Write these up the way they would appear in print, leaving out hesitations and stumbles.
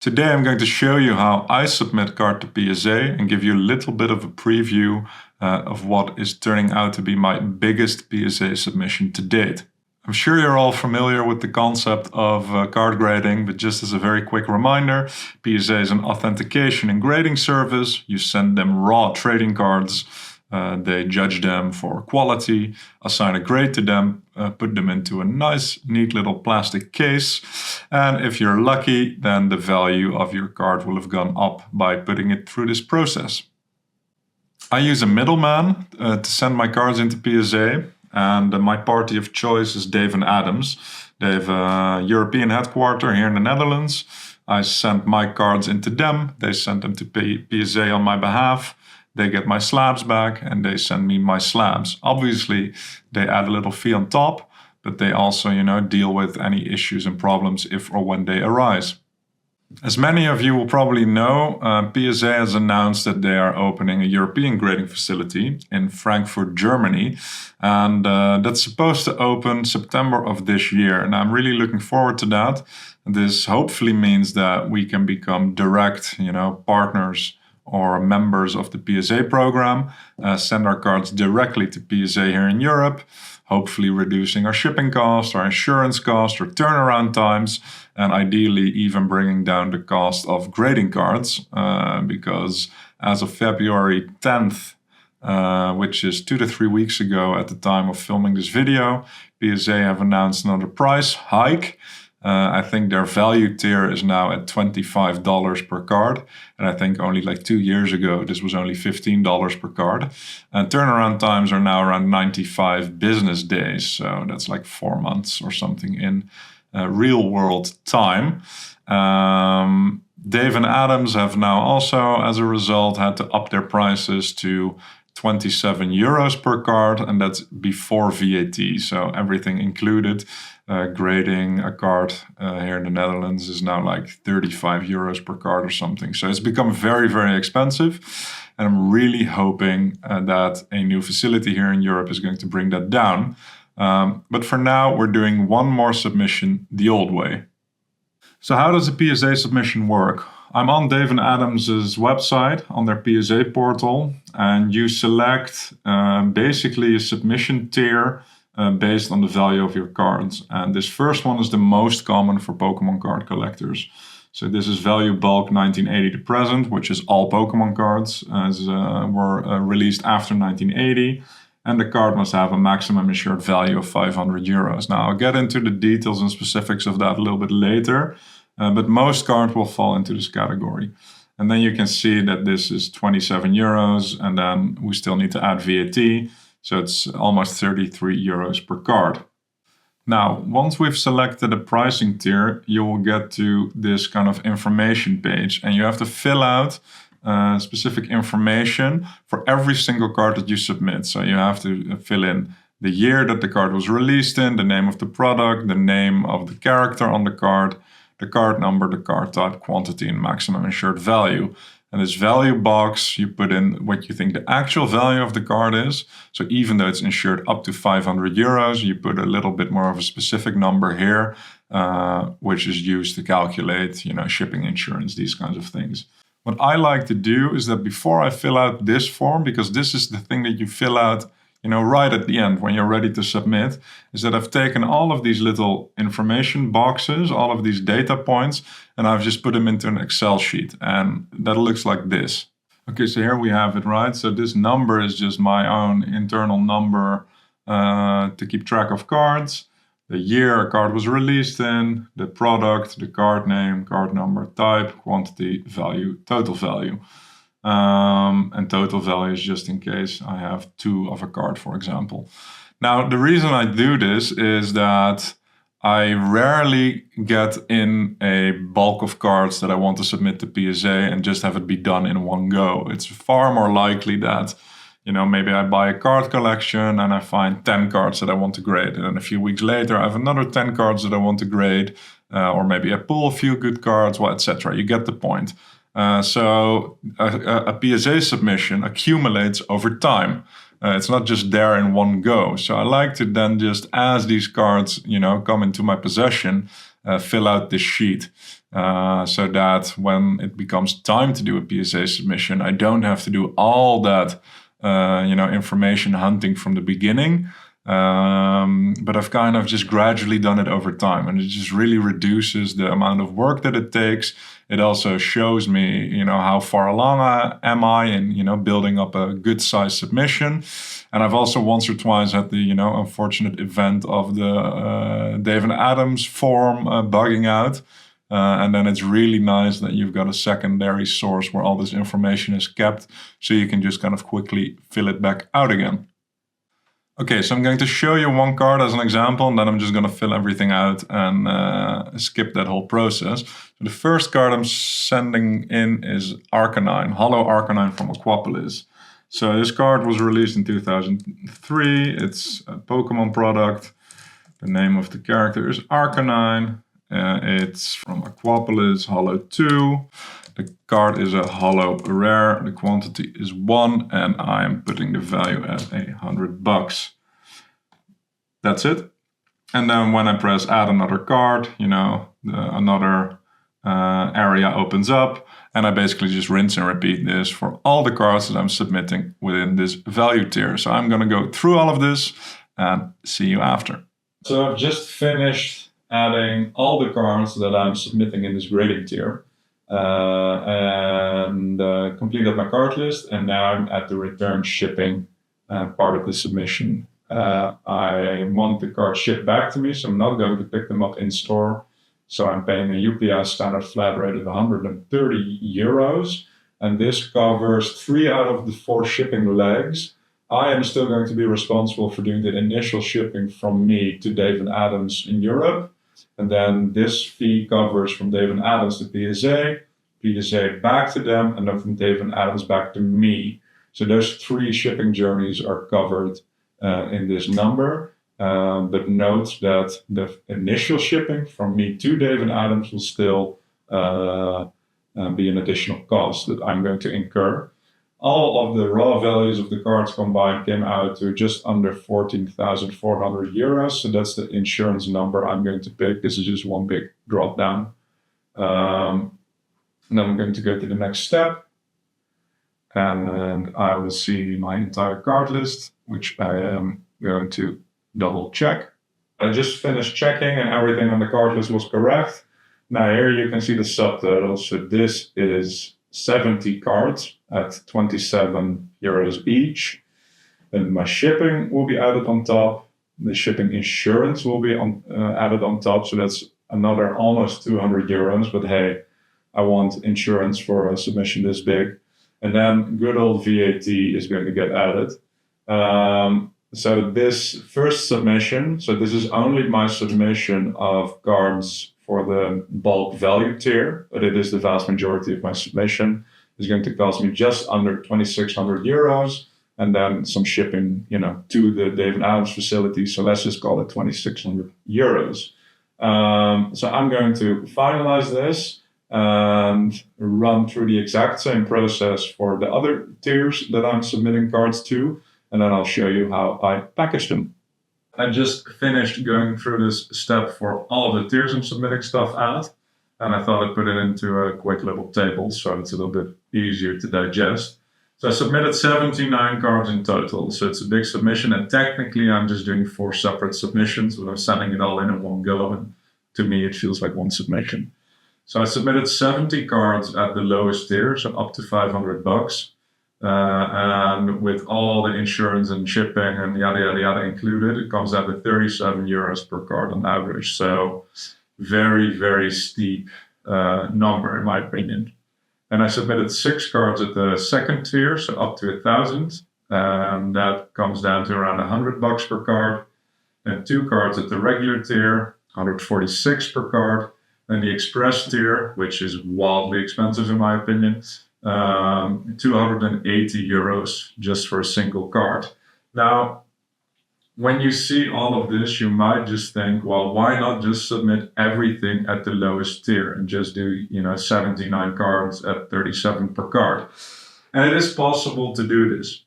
Today I'm going to show you how I submit card to PSA and give you a little bit of a preview of what is turning out to be my biggest PSA submission to date. I'm sure you're all familiar with the concept of card grading, but just as a very quick reminder, PSA is an authentication and grading service. You send them raw trading cards. They judge them for quality, assign a grade to them, put them into a nice, neat little plastic case. And if you're lucky, then the value of your card will have gone up by putting it through this process. I use a middleman to send my cards into PSA, and my party of choice is Dave & Adams. They have a European headquarters here in the Netherlands. I send my cards into them. They send them to PSA on my behalf. They get my slabs back and they send me my slabs. Obviously, they add a little fee on top, but they also, deal with any issues and problems if or when they arise. As many of you will probably know, PSA has announced that they are opening a European grading facility in Frankfurt, Germany, and that's supposed to open September of this year. And I'm really looking forward to that. This hopefully means that we can become direct, partners or members of the PSA program, send our cards directly to PSA here in Europe, hopefully reducing our shipping costs, our insurance costs, our turnaround times, and ideally even bringing down the cost of grading cards, because as of February 10th, which is 2 to 3 weeks ago at the time of filming this video, PSA have announced another price hike. I think their value tier is now at $25 per card. And I think only like 2 years ago, this was only $15 per card. And turnaround times are now around 95 business days. So that's like 4 months or something in real world time. Dave & Adams have now also, as a result, had to up their prices to 27 euros per card, and that's before VAT. So everything included. Grading a card here in the Netherlands is now like 35 euros per card or something. So it's become very, very expensive. And I'm really hoping that a new facility here in Europe is going to bring that down. But for now, we're doing one more submission the old way. So how does a PSA submission work? I'm on Dave & Adams' website, on their PSA portal, and you select basically a submission tier based on the value of your cards. And this first one is the most common for Pokemon card collectors. So this is value bulk 1980 to present, which is all Pokemon cards as were released after 1980. And the card must have a maximum insured value of 500 euros. Now, I'll get into the details and specifics of that a little bit later, but most cards will fall into this category. And then you can see that this is 27 euros, and then we still need to add VAT. So it's almost 33 euros per card. Now, once we've selected a pricing tier, you will get to this kind of information page, and you have to fill out specific information for every single card that you submit. So you have to fill in the year that the card was released in, the name of the product, the name of the character on the card number, the card type, quantity, and maximum insured value. And this value box, you put in what you think the actual value of the card is. So even though it's insured up to 500 euros, you put a little bit more of a specific number here, which is used to calculate, shipping insurance, these kinds of things. What I like to do is that before I fill out this form, because this is the thing that you fill out right at the end when you're ready to submit, is that I've taken all of these little information boxes, all of these data points, and I've just put them into an Excel sheet. And that looks like this. Okay, so here we have it, right? So this number is just my own internal number to keep track of cards. The year a card was released in, the product, the card name, card number, type, quantity, value, total value. And total value is just in case I have 2 of a card, for example. Now, the reason I do this is that I rarely get in a bulk of cards that I want to submit to PSA and just have it be done in one go. It's far more likely that, maybe I buy a card collection and I find 10 cards that I want to grade. And then a few weeks later, I have another 10 cards that I want to grade. Or maybe I pull a few good cards, etc. You get the point. So a PSA submission accumulates over time. It's not just there in one go. So I like to then just, as these cards, come into my possession, fill out this sheet. so that when it becomes time to do a PSA submission, I don't have to do all that information hunting from the beginning. But I've kind of just gradually done it over time, and it just really reduces the amount of work that it takes. It also shows me, how far along am I in, building up a good size submission. And I've also once or twice had the, unfortunate event of the David Adams form bugging out. And then it's really nice that you've got a secondary source where all this information is kept, so you can just kind of quickly fill it back out again. Okay, so I'm going to show you one card as an example, and then I'm just going to fill everything out and skip that whole process. So the first card I'm sending in is Arcanine, Hollow Arcanine from Aquapolis. So this card was released in 2003. It's a Pokemon product. The name of the character is Arcanine. It's from Aquapolis, Hollow 2. The card is a Hollow Rare. The quantity is 1, and I'm putting the value at $100. That's it. And then when I press add another card, another area opens up, and I basically just rinse and repeat this for all the cards that I'm submitting within this value tier. So I'm going to go through all of this and see you after. So I've just finished adding all the cards that I'm submitting in this grading tier. And completed my card list, and now I'm at the return shipping part of the submission. I want the card shipped back to me, so I'm not going to pick them up in store. So I'm paying a UPS standard flat rate of 130 euros, and this covers 3 out of the 4 shipping legs. I am still going to be responsible for doing the initial shipping from me to David Adams in Europe. And then this fee covers from David Adams to PSA, PSA back to them, and then from David Adams back to me. So those 3 shipping journeys are covered in this number. But note that the initial shipping from me to David Adams will still be an additional cost that I'm going to incur. All of the raw values of the cards combined came out to just under 14,400 euros. So that's the insurance number I'm going to pick. This is just one big drop down. And then I'm going to go to the next step. And I will see my entire card list, which I am going to double check. I just finished checking and everything on the card list was correct. Now here you can see the subtotals. So this is 70 cards at 27 euros each. Then my shipping will be added on top. The shipping insurance will be added on top. So that's another almost 200 euros. But hey, I want insurance for a submission this big. And then good old VAT is going to get added. So this first submission, so this is only my submission of cards for the bulk value tier, but it is the vast majority of my submission. Is going to cost me just under 2,600 euros, and then some shipping, to the David Adams facility. So let's just call it 2,600 euros. So I'm going to finalize this and run through the exact same process for the other tiers that I'm submitting cards to, and then I'll show you how I package them. I just finished going through this step for all of the tiers I'm submitting stuff at, and I thought I'd put it into a quick little table so it's a little bit easier to digest. So I submitted 79 cards in total, so it's a big submission, and technically I'm just doing 4 separate submissions, but I'm sending it all in one go, and to me it feels like one submission. So I submitted 70 cards at the lowest tier, so up to $500. And with all the insurance and shipping and yada, yada, yada included, it comes out at 37 euros per card on average. So very, very steep number in my opinion. And I submitted 6 cards at the second tier, so up to 1,000. And that comes down to around $100 per card. And 2 cards at the regular tier, 146 per card. And the express tier, which is wildly expensive in my opinion, 280 euros just for a single card. Now, when you see all of this, you might just think, well, why not just submit everything at the lowest tier and just do, 79 cards at 37 per card? And it is possible to do this.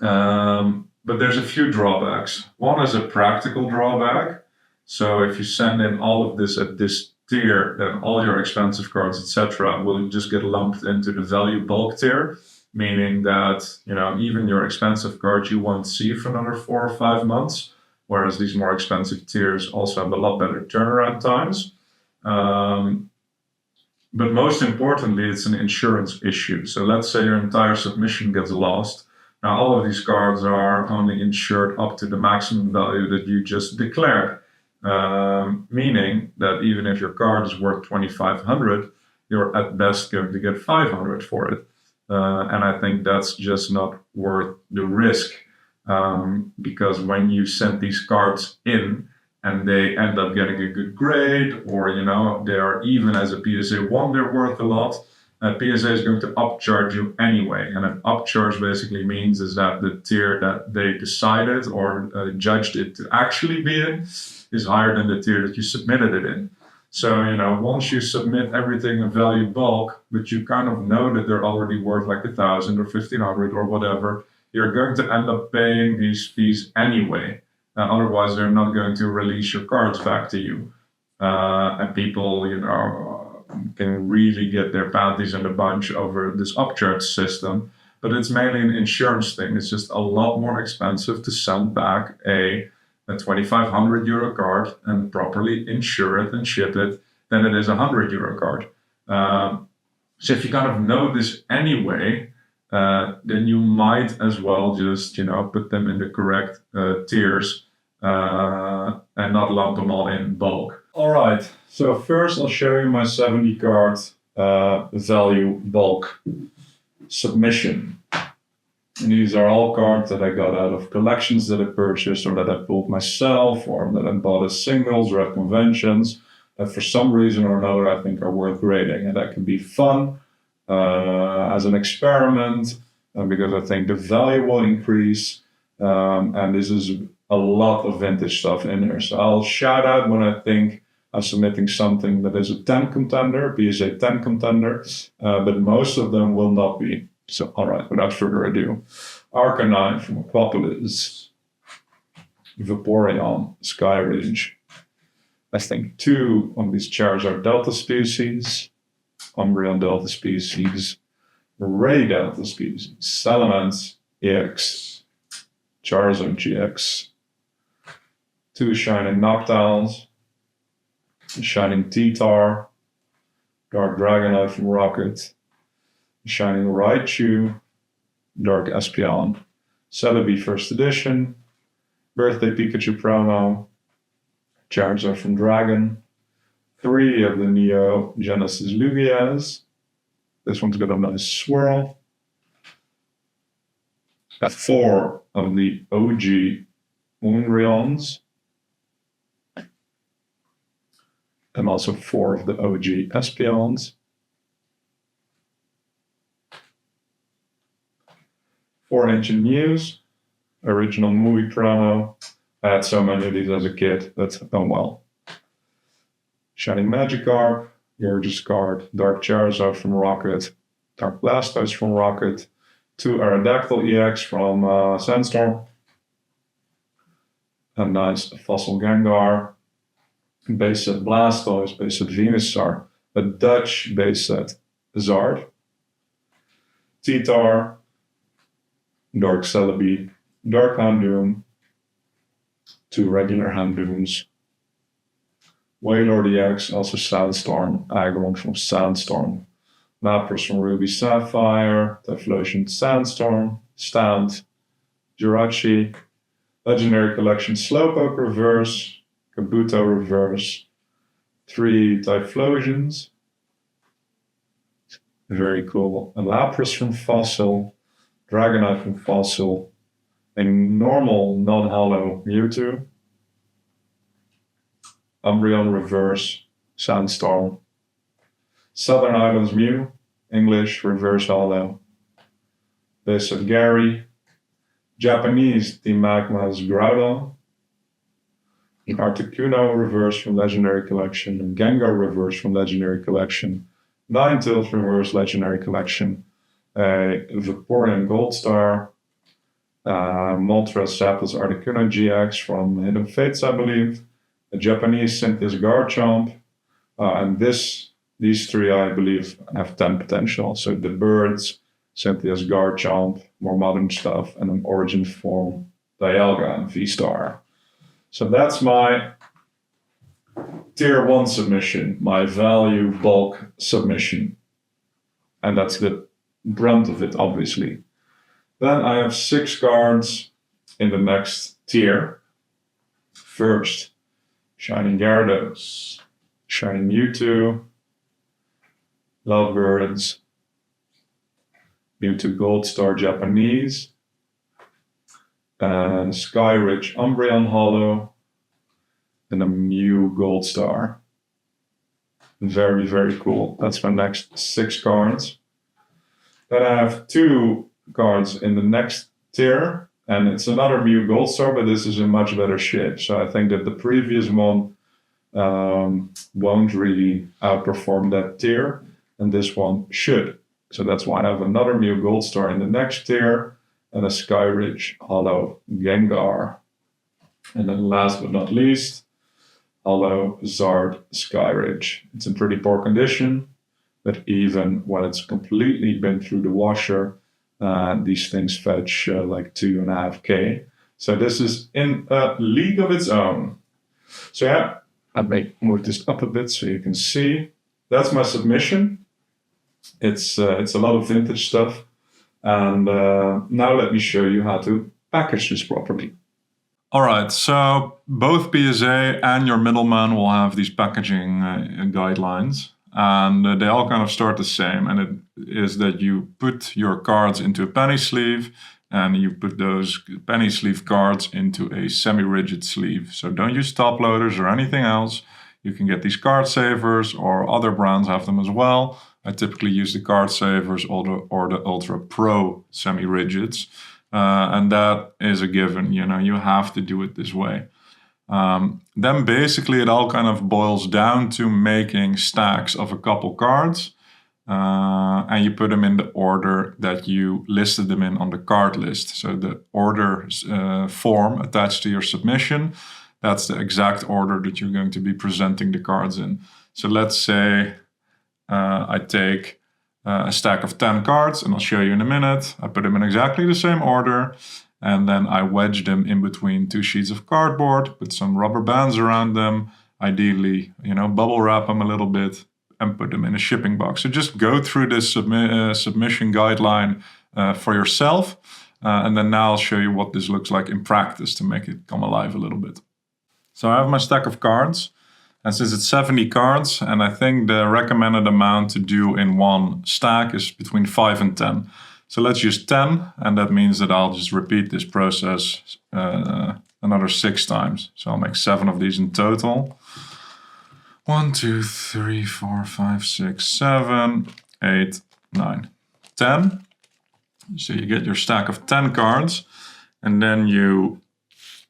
But there's a few drawbacks. One is a practical drawback. So if you send in all of this at this tier, then all your expensive cards, etc., will just get lumped into the value bulk tier, meaning that even your expensive cards you won't see for another 4 or 5 months, whereas these more expensive tiers also have a lot better turnaround times. But most importantly, it's an insurance issue. So let's say your entire submission gets lost. Now, all of these cards are only insured up to the maximum value that you just declared, meaning that even if your card is worth 2,500, you're at best going to get 500 for it. And I think that's just not worth the risk, because when you send these cards in, and they end up getting a good grade, or they are, even as a PSA 1, they're worth a lot, PSA is going to upcharge you anyway. And an upcharge basically means is that the tier that they decided or judged it to actually be in is higher than the tier that you submitted it in. So, once you submit everything in value bulk, but you kind of know that they're already worth like 1,000 or 1,500 or whatever, you're going to end up paying these fees anyway. Otherwise, they're not going to release your cards back to you. And people, can really get their panties in a bunch over this upcharge system. But it's mainly an insurance thing. It's just a lot more expensive to send back a 2,500 euro card and properly insure it and ship it than it is a 100 euro card. So if you kind of know this anyway, then you might as well just, put them in the correct tiers and not lump them all in bulk. All right, so first I'll show you my 70 card value bulk submission. And these are all cards that I got out of collections that I purchased or that I pulled myself or that I bought as singles or at conventions that for some reason or another I think are worth grading. And that can be fun as an experiment because I think the value will increase. And this is a lot of vintage stuff in here. So I'll shout out when I think I'm submitting something that is a 10 contender, PSA 10 contender, but most of them will not be. So, all right, without further ado, Arcanine from Aquapolis, Vaporeon, Skyrange. I think 2 of these Charizard Delta species, Umbreon Delta species, Ray Delta species, Salamence EX, Charizard GX, 2 Shining Noctowns, Shining T-Tar, Dark Dragonite from Rocket, Shining Raichu, Dark Espeon, Celebi First Edition, Birthday Pikachu promo, Charizard from Dragon, 3 of the Neo Genesis Lugias. This one's got a nice swirl. Got 4 of the OG Umbreons. And also 4 of the OG Espeons. 4 Ancient Mews, original movie promo. I had so many of these as a kid, that's done well. Shining Magikarp, gorgeous card. Dark Charizard from Rocket, Dark Blastoise from Rocket, 2 Aerodactyl EX from Sandstorm, a nice Fossil Gengar, base set Blastoise, base set Venusaur, a Dutch base set Zard, T-Tar, Dark Celebi, Dark Houndoom, 2 regular Houndooms, Wailord EX, also Sandstorm, Aggron from Sandstorm, Lapras from Ruby Sapphire, Typhlosion Sandstorm, Stand, Jirachi, Legendary Collection Slowpoke Reverse, Kabuto Reverse, 3 Typhlosions, very cool, a Lapras from Fossil, Dragonite from Fossil, a normal non-holo Mewtwo, Umbreon Reverse, Sandstorm, Southern Islands Mew, English Reverse Holo, base of Gary, Japanese Team Magma's Groudon, Articuno Reverse from Legendary Collection, and Gengar Reverse from Legendary Collection, Ninetales Reverse Legendary Collection, a Vaporeon Gold Star, Moltres Zapdos Articuno GX from Hidden Fates, I believe, a Japanese Synthesis Garchomp, And these three, I believe, have 10 potential. So the birds, Cynthia's Garchomp, more modern stuff, and an origin form, Dialga and V-Star. So that's my tier 1 submission, my value bulk submission. And that's the brunt of it, obviously. Then I have 6 cards in the next tier. First, Shiny Gyarados, Shiny Mewtwo, Lovebirds, Mewtwo Gold Star Japanese, and Skyridge Umbreon Holo, and a Mew Gold Star. Very, very cool. That's my next 6 cards. Then I have 2 cards in the next tier, and it's another Mew Gold Star, but this is in much better shape. So I think that the previous one won't really outperform that tier, and this one should. So that's why I have another Mew Gold Star in the next tier, and a Skyridge Holo Gengar. And then last but not least, Holo Zard Skyridge. It's in pretty poor condition, but even when it's completely been through the washer, these things fetch like 2.5K. So this is in a league of its own. So yeah, I may move this up a bit so you can see. That's my submission. It's a lot of vintage stuff. And now let me show you how to package this properly. All right, so both PSA and your middleman will have these packaging guidelines. And they all kind of start the same. And it is that you put your cards into a penny sleeve, and you put those penny sleeve cards into a semi-rigid sleeve. So don't use top loaders or anything else. You can get these card savers, or other brands have them as well. I typically use the card savers or the Ultra Pro semi-rigids. And that is a given, you have to do it this way. Then basically it all kind of boils down to making stacks of a couple cards, and you put them in the order that you listed them in on the card list. So the order form attached to your submission, that's the exact order that you're going to be presenting the cards in. So let's say I take a stack of 10 cards, and I'll show you in a minute. I put them in exactly the same order, and then I wedge them in between 2 sheets of cardboard, put some rubber bands around them, ideally, bubble wrap them a little bit, and put them in a shipping box. So just go through this submission guideline for yourself, and then now I'll show you what this looks like in practice to make it come alive a little bit. So I have my stack of cards. And since it's 70 cards, and I think the recommended amount to do in one stack is between 5 and 10. So let's use 10, and that means that I'll just repeat this process another 6 times. So I'll make 7 of these in total. 1, 2, 3, 4, 5, 6, 7, 8, 9, 10. So you get your stack of 10 cards, and then you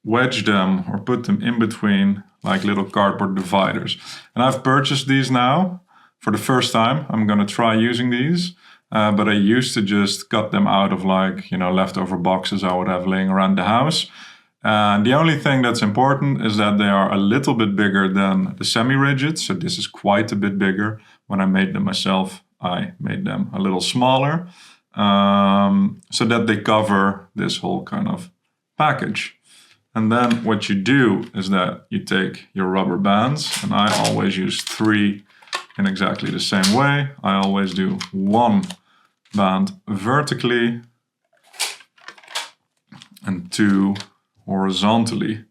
wedge them or put them in between like little cardboard dividers. And I've purchased these now for the first time. I'm going to try using these, but I used to just cut them out of leftover boxes I would have laying around the house. And the only thing that's important is that they are a little bit bigger than the semi-rigid. So this is quite a bit bigger. When I made them myself, I made them a little smaller, so that they cover this whole kind of package. And then what you do is that you take your rubber bands, and I always use 3 in exactly the same way. I always do 1 band vertically and 2 horizontally.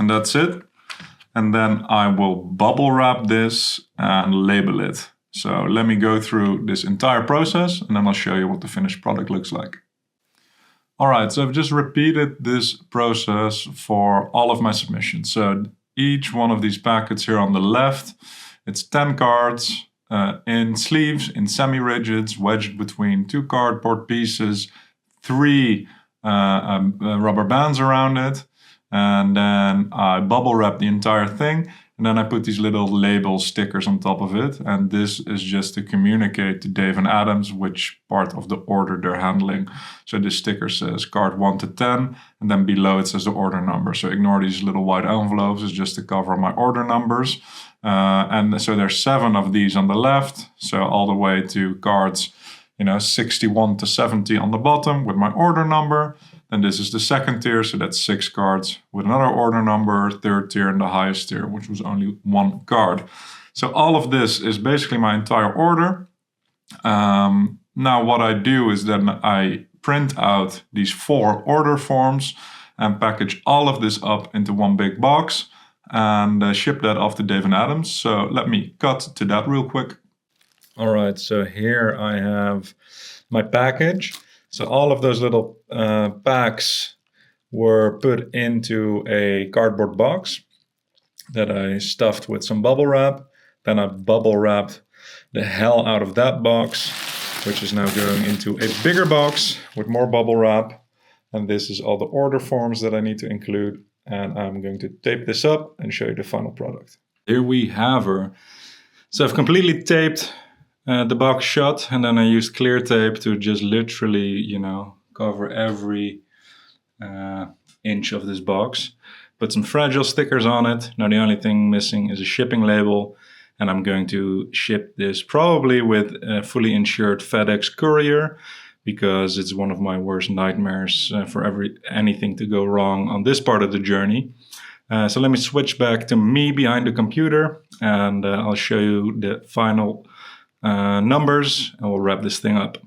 And that's it. And then I will bubble wrap this and label it. So let me go through this entire process, and then I'll show you what the finished product looks like. All right, so I've just repeated this process for all of my submissions. So each one of these packets here on the left, it's 10 cards in sleeves, in semi-rigids, wedged between 2 cardboard pieces, 3 rubber bands around it, and then I bubble wrap the entire thing. And then I put these little label stickers on top of it. And this is just to communicate to Dave and Adams which part of the order they're handling. So this sticker says card 1 to 10, and then below it says the order number. So ignore these little white envelopes, it's just to cover my order numbers. And so there's 7 of these on the left, so all the way to cards 61 to 70 on the bottom with my order number. Then this is the second tier, so that's 6 cards with another order number, third tier, and the highest tier, which was only 1 card. So all of this is basically my entire order. Now what I do is then I print out these 4 order forms and package all of this up into one big box and ship that off to Dave and Adams. So let me cut to that real quick. All right, so here I have my package. So all of those little packs were put into a cardboard box that I stuffed with some bubble wrap. Then I bubble wrapped the hell out of that box, which is now going into a bigger box with more bubble wrap. And this is all the order forms that I need to include. And I'm going to tape this up and show you the final product. Here we have her. So I've completely taped the box shut, and then I used clear tape to just literally, cover every inch of this box. Put some fragile stickers on it. Now the only thing missing is a shipping label, and I'm going to ship this probably with a fully insured FedEx courier, because it's one of my worst nightmares for anything to go wrong on this part of the journey. So let me switch back to me behind the computer, and I'll show you the final numbers, and we'll wrap this thing up.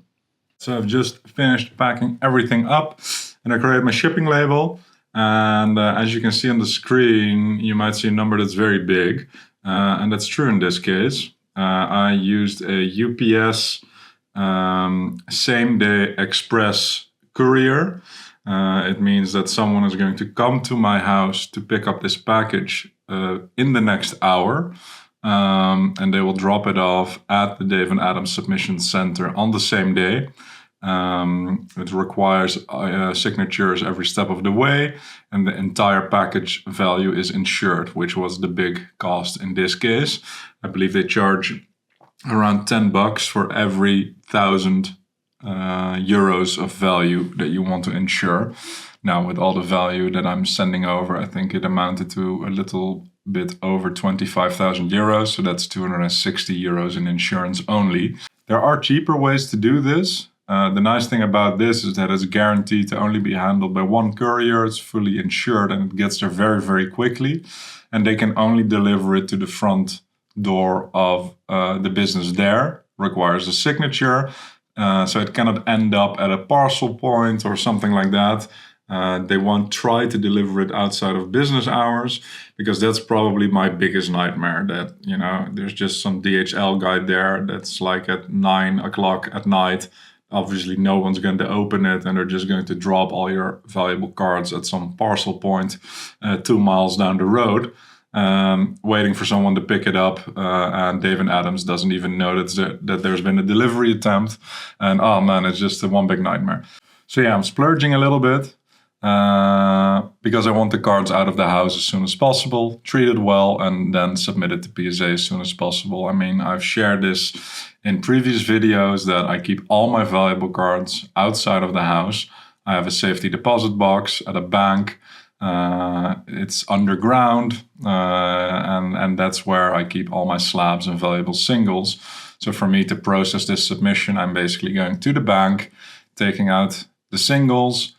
So I've just finished packing everything up, and I created my shipping label. And as you can see on the screen, you might see a number that's very big, and that's true in this case. I used a UPS same-day express courier. It means that someone is going to come to my house to pick up this package in the next hour. And they will drop it off at the Dave and Adams Submission Center on the same day. It requires signatures every step of the way, and the entire package value is insured, which was the big cost in this case. I believe they charge around $10 for every 1,000 euros of value that you want to insure. Now, with all the value that I'm sending over, I think it amounted to a little bit over 25,000 euros, so that's 260 euros in insurance only. There are cheaper ways to do this. The nice thing about this is that it's guaranteed to only be handled by one courier. It's fully insured and it gets there very, very quickly. And they can only deliver it to the front door of the business there. Requires a signature. So it cannot end up at a parcel point or something like that. They won't try to deliver it outside of business hours, because that's probably my biggest nightmare, that, there's just some DHL guy there that's like at 9 o'clock at night. Obviously, no one's going to open it, and they're just going to drop all your valuable cards at some parcel point 2 miles down the road, waiting for someone to pick it up. And Dave and Adams doesn't even know that there's been a delivery attempt. And oh man, it's just one big nightmare. So yeah, I'm splurging a little bit. Because I want the cards out of the house as soon as possible, treated well, and then submitted to PSA as soon as possible. I mean, I've shared this in previous videos that I keep all my valuable cards outside of the house. I have a safety deposit box at a bank. It's underground, and that's where I keep all my slabs and valuable singles. So for me to process this submission, I'm basically going to the bank, taking out the singles,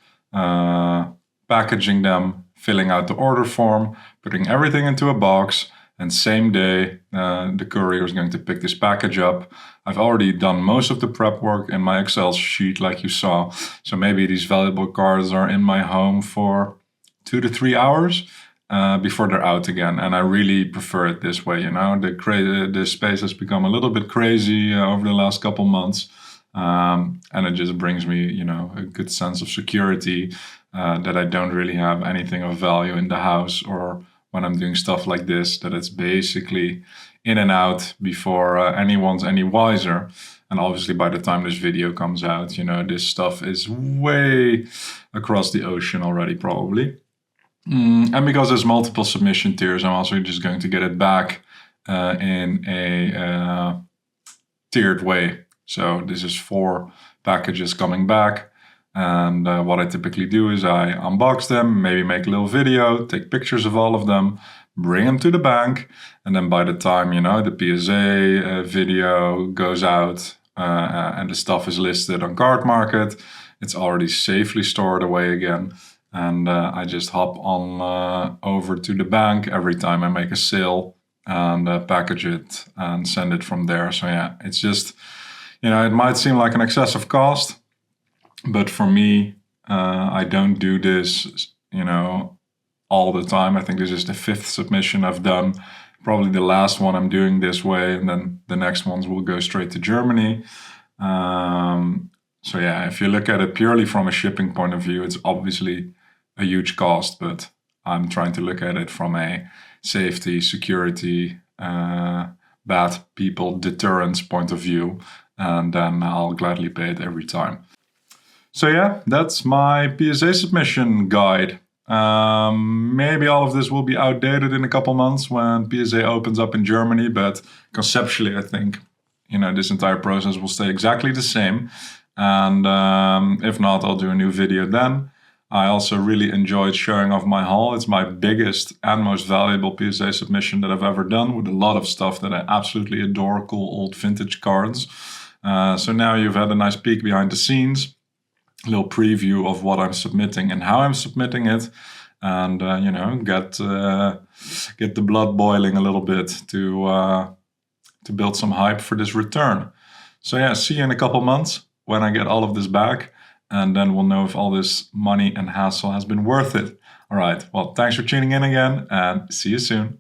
packaging them, filling out the order form, putting everything into a box, and same day the courier is going to pick this package up. I've already done most of the prep work in my Excel sheet like you saw, so maybe these valuable cards are in my home for 2 to 3 hours before they're out again, and I really prefer it this way. The space has become a little bit crazy over the last couple months. And it just brings me, a good sense of security that I don't really have anything of value in the house, or when I'm doing stuff like this, that it's basically in and out before anyone's any wiser. And obviously by the time this video comes out, this stuff is way across the ocean already probably. And because there's multiple submission tiers, I'm also just going to get it back in a tiered way. So this is 4 packages coming back. And what I typically do is I unbox them, maybe make a little video, take pictures of all of them, bring them to the bank. And then by the time, the PSA video goes out and the stuff is listed on Card Market, it's already safely stored away again. And I just hop on over to the bank every time I make a sale and package it and send it from there. So yeah, it's just, it might seem like an excessive cost, but for me, I don't do this, all the time. I think this is the 5th submission I've done. Probably the last one I'm doing this way, and then the next ones will go straight to Germany. So yeah, if you look at it purely from a shipping point of view, it's obviously a huge cost, but I'm trying to look at it from a safety, security, bad people deterrence point of view, and then I'll gladly pay it every time. So yeah, that's my PSA submission guide. Maybe all of this will be outdated in a couple months when PSA opens up in Germany, but conceptually I think, this entire process will stay exactly the same. And if not, I'll do a new video then. I also really enjoyed showing off my haul. It's my biggest and most valuable PSA submission that I've ever done, with a lot of stuff that I absolutely adore, cool old vintage cards. So now you've had a nice peek behind the scenes, a little preview of what I'm submitting and how I'm submitting it, and get the blood boiling a little bit to build some hype for this return. So yeah, see you in a couple months when I get all of this back, and then we'll know if all this money and hassle has been worth it. All right, well, thanks for tuning in again, and see you soon.